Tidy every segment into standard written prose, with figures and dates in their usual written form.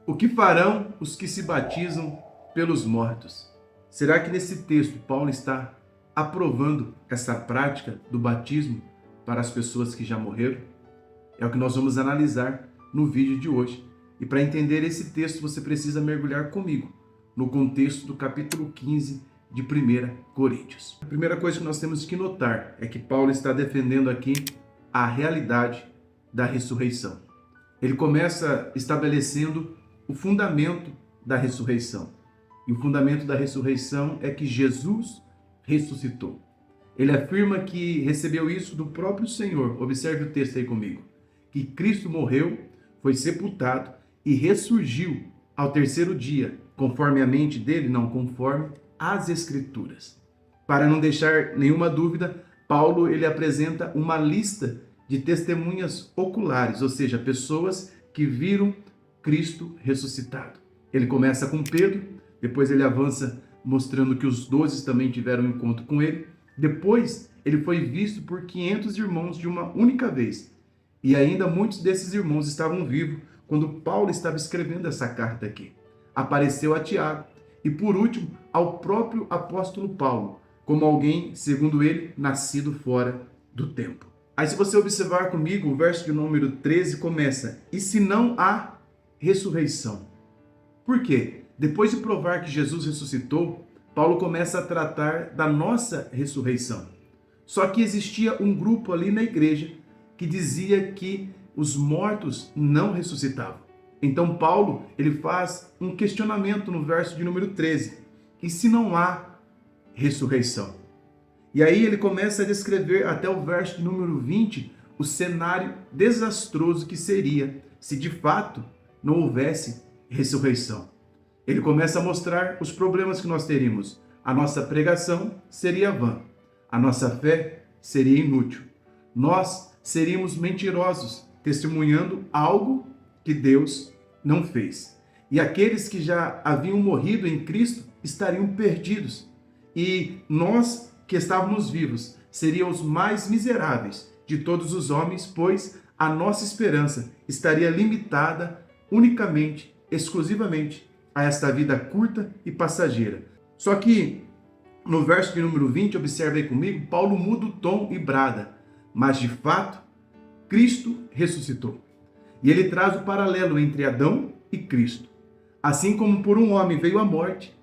O que farão os que se batizam pelos mortos? Será que nesse texto Paulo está aprovando essa prática do batismo para as pessoas que já morreram? É o que nós vamos analisar no vídeo de hoje. E para entender esse texto, você precisa mergulhar comigo no contexto do capítulo 15 de 1 Coríntios. A primeira coisa que nós temos que notar é que Paulo está defendendo aqui a realidade da ressurreição. Ele começa estabelecendo o fundamento da ressurreição. E o fundamento da ressurreição é que Jesus ressuscitou. Ele afirma que recebeu isso do próprio Senhor. Observe o texto aí comigo. Que Cristo morreu, foi sepultado e ressurgiu ao terceiro dia, conforme a mente dele, não conforme as Escrituras. Para não deixar nenhuma dúvida, Paulo ele apresenta uma lista de testemunhas oculares, ou seja, pessoas que viram Cristo ressuscitado. Ele começa com Pedro, depois ele avança mostrando que os 12 também tiveram um encontro com ele. Depois ele foi visto por 500 irmãos de uma única vez. E ainda muitos desses irmãos estavam vivos quando Paulo estava escrevendo essa carta aqui. Apareceu a Tiago e, por último, ao próprio apóstolo Paulo, como alguém, segundo ele, nascido fora do tempo. Aí, se você observar comigo, o verso de número 13 começa: e se não há ressurreição? Por quê? Depois de provar que Jesus ressuscitou, Paulo começa a tratar da nossa ressurreição. Só que existia um grupo ali na igreja que dizia que os mortos não ressuscitavam. Então Paulo ele faz um questionamento no verso de número 13. E se não há ressurreição? E aí ele começa a descrever até o verso de número 20 o cenário desastroso que seria se de fato não houvesse ressurreição. Ele começa a mostrar os problemas que nós teríamos. A nossa pregação seria vã. A nossa fé seria inútil. Nós seríamos mentirosos, testemunhando algo que Deus não fez. E aqueles que já haviam morrido em Cristo estariam perdidos. E nós que estávamos vivos seríamos os mais miseráveis de todos os homens, pois a nossa esperança estaria limitada unicamente, exclusivamente a esta vida curta e passageira. Só que no verso de número 20, observe aí comigo, Paulo muda o tom e brada: mas de fato, Cristo ressuscitou. E ele traz o paralelo entre Adão e Cristo. Assim como por um homem veio a morte,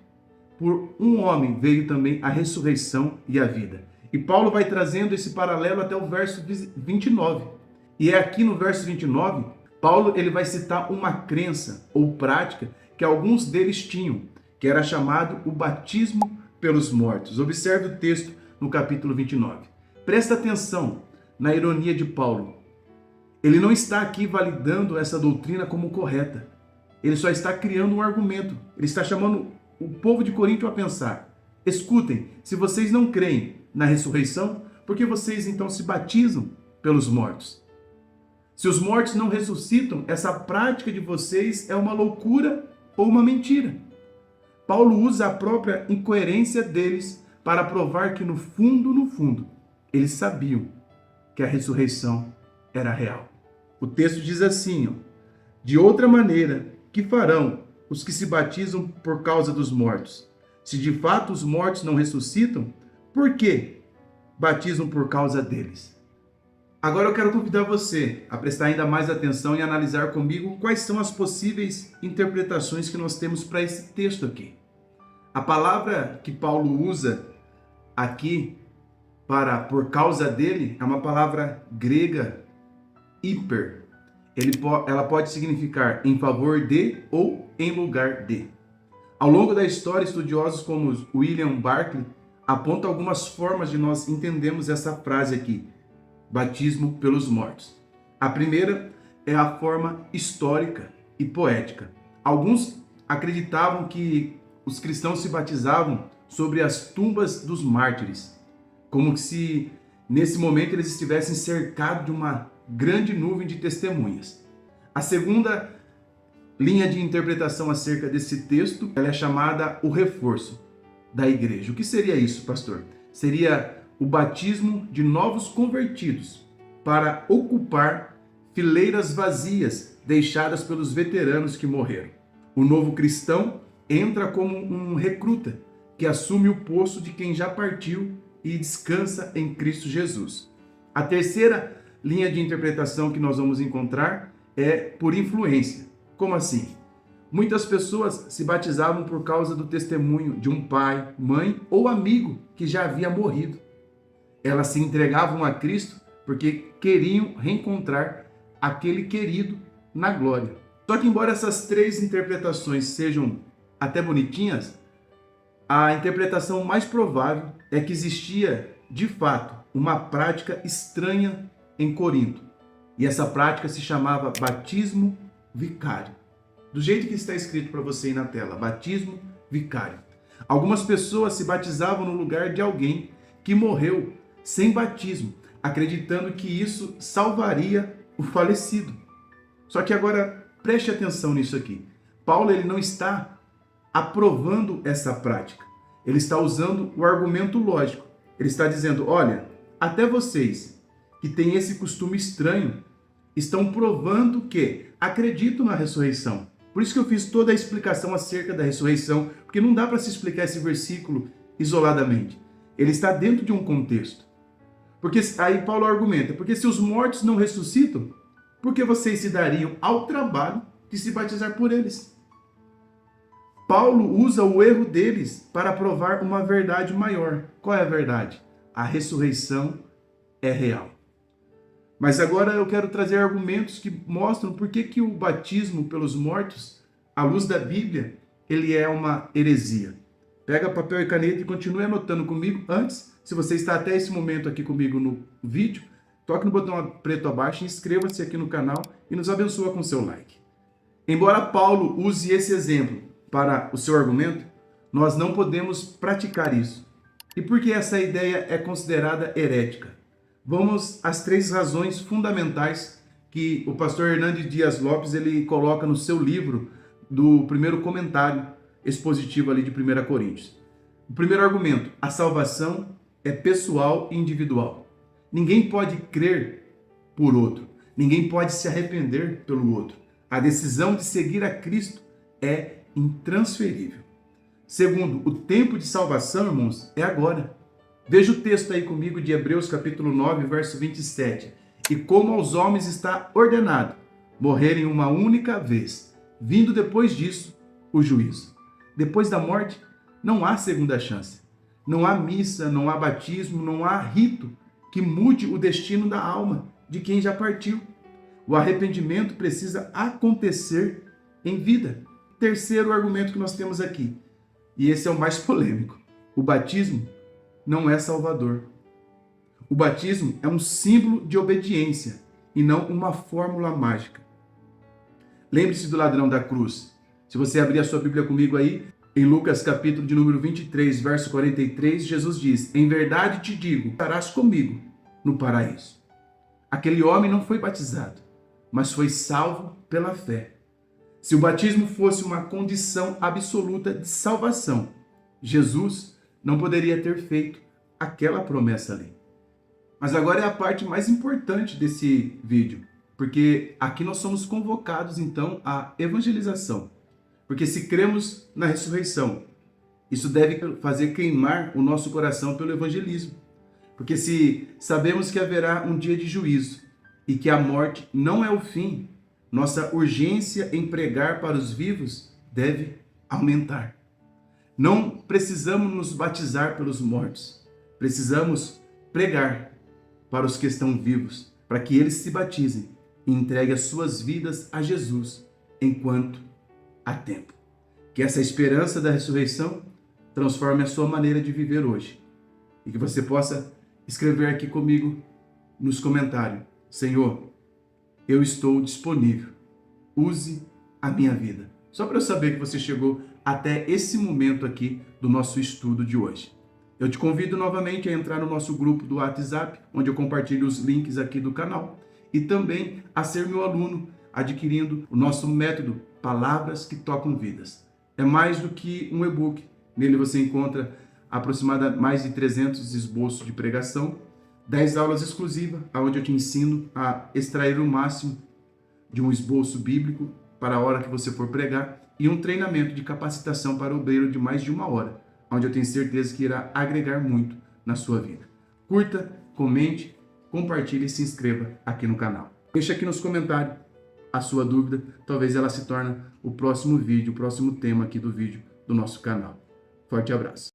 por um homem veio também a ressurreição e a vida. E Paulo vai trazendo esse paralelo até o verso 29. E é aqui no verso 29, Paulo ele vai citar uma crença ou prática que alguns deles tinham, que era chamado o batismo pelos mortos. Observe o texto no capítulo 29. Presta atenção na ironia de Paulo. Ele não está aqui validando essa doutrina como correta. Ele só está criando um argumento. Ele está chamando o povo de Corinto a pensar: escutem, se vocês não creem na ressurreição, por que vocês então se batizam pelos mortos? Se os mortos não ressuscitam, essa prática de vocês é uma loucura ou uma mentira. Paulo usa a própria incoerência deles para provar que no fundo, eles sabiam que a ressurreição era real. O texto diz assim: de outra maneira, que farão os que se batizam por causa dos mortos? Se de fato os mortos não ressuscitam, por que batizam por causa deles? Agora eu quero convidar você a prestar ainda mais atenção e analisar comigo quais são as possíveis interpretações que nós temos para esse texto aqui. A palavra que Paulo usa aqui para por causa dele é uma palavra grega, hiper. Ela pode significar em favor de ou em lugar de. Ao longo da história, estudiosos como William Barclay apontam algumas formas de nós entendermos essa frase aqui: batismo pelos mortos. A primeira é a forma histórica e poética. Alguns acreditavam que os cristãos se batizavam sobre as tumbas dos mártires, como se nesse momento eles estivessem cercados de uma grande nuvem de testemunhas. A segunda linha de interpretação acerca desse texto, ela é chamada o reforço da igreja. O que seria isso, pastor? Seria o batismo de novos convertidos para ocupar fileiras vazias deixadas pelos veteranos que morreram. O novo cristão entra como um recruta que assume o posto de quem já partiu e descansa em Cristo Jesus. A terceira linha de interpretação que nós vamos encontrar é por influência. Como assim? Muitas pessoas se batizavam por causa do testemunho de um pai, mãe ou amigo que já havia morrido. Elas se entregavam a Cristo porque queriam reencontrar aquele querido na glória. Só que embora essas três interpretações sejam até bonitinhas, a interpretação mais provável é que existia, de fato, uma prática estranha em Corinto. E essa prática se chamava batismo vicário. Do jeito que está escrito para você aí na tela, batismo vicário. Algumas pessoas se batizavam no lugar de alguém que morreu sem batismo, acreditando que isso salvaria o falecido. Só que agora preste atenção nisso aqui. Paulo ele não está aprovando essa prática. Ele está usando o argumento lógico. Ele está dizendo, olha, até vocês que têm esse costume estranho estão provando que acreditam na ressurreição. Por isso que eu fiz toda a explicação acerca da ressurreição, porque não dá para se explicar esse versículo isoladamente. Ele está dentro de um contexto. Porque aí Paulo argumenta, porque se os mortos não ressuscitam, por que vocês se dariam ao trabalho de se batizar por eles? Paulo usa o erro deles para provar uma verdade maior. Qual é a verdade? A ressurreição é real. Mas agora eu quero trazer argumentos que mostram por que o batismo pelos mortos, à luz da Bíblia, ele é uma heresia. Pega papel e caneta e continue anotando comigo. Antes, se você está até esse momento aqui comigo no vídeo, toque no botão preto abaixo, inscreva-se aqui no canal e nos abençoa com seu like. Embora Paulo use esse exemplo para o seu argumento, nós não podemos praticar isso. E por que essa ideia é considerada herética? Vamos às três razões fundamentais que o pastor Hernandes Dias Lopes ele coloca no seu livro do primeiro comentário expositivo ali de 1 Coríntios. O primeiro argumento, a salvação é pessoal e individual. Ninguém pode crer por outro, ninguém pode se arrepender pelo outro. A decisão de seguir a Cristo é intransferível. Segundo, o tempo de salvação, irmãos, é agora. Veja o texto aí comigo de Hebreus capítulo 9, verso 27. E como aos homens está ordenado morrerem uma única vez, vindo depois disso o juízo. Depois da morte, não há segunda chance. Não há missa, não há batismo, não há rito que mude o destino da alma de quem já partiu. O arrependimento precisa acontecer em vida. Terceiro argumento que nós temos aqui, e esse é o mais polêmico. O batismo não é salvador. O batismo é um símbolo de obediência e não uma fórmula mágica. Lembre-se do ladrão da cruz. Se você abrir a sua Bíblia comigo aí, em Lucas capítulo de número 23, verso 43, Jesus diz, em verdade te digo, estarás comigo no paraíso. Aquele homem não foi batizado, mas foi salvo pela fé. Se o batismo fosse uma condição absoluta de salvação, Jesus não poderia ter feito aquela promessa ali. Mas agora é a parte mais importante desse vídeo, porque aqui nós somos convocados então à evangelização. Porque se cremos na ressurreição, isso deve fazer queimar o nosso coração pelo evangelismo. Porque se sabemos que haverá um dia de juízo e que a morte não é o fim, nossa urgência em pregar para os vivos deve aumentar. Não precisamos nos batizar pelos mortos, precisamos pregar para os que estão vivos, para que eles se batizem e entreguem as suas vidas a Jesus enquanto há tempo. Que essa esperança da ressurreição transforme a sua maneira de viver hoje. E que você possa escrever aqui comigo nos comentários, Senhor, eu estou disponível, use a minha vida. Só para eu saber que você chegou até esse momento aqui do nosso estudo de hoje. Eu te convido novamente a entrar no nosso grupo do WhatsApp, onde eu compartilho os links aqui do canal, e também a ser meu aluno, adquirindo o nosso método Palavras que Tocam Vidas. É mais do que um e-book. Nele você encontra aproximadamente mais de 300 esboços de pregação, 10 aulas exclusivas, onde eu te ensino a extrair o máximo de um esboço bíblico para a hora que você for pregar, e um treinamento de capacitação para obreiro de mais de 1 hora, onde eu tenho certeza que irá agregar muito na sua vida. Curta, comente, compartilhe e se inscreva aqui no canal. Deixe aqui nos comentários a sua dúvida, talvez ela se torne o próximo vídeo, o próximo tema aqui do vídeo do nosso canal. Forte abraço.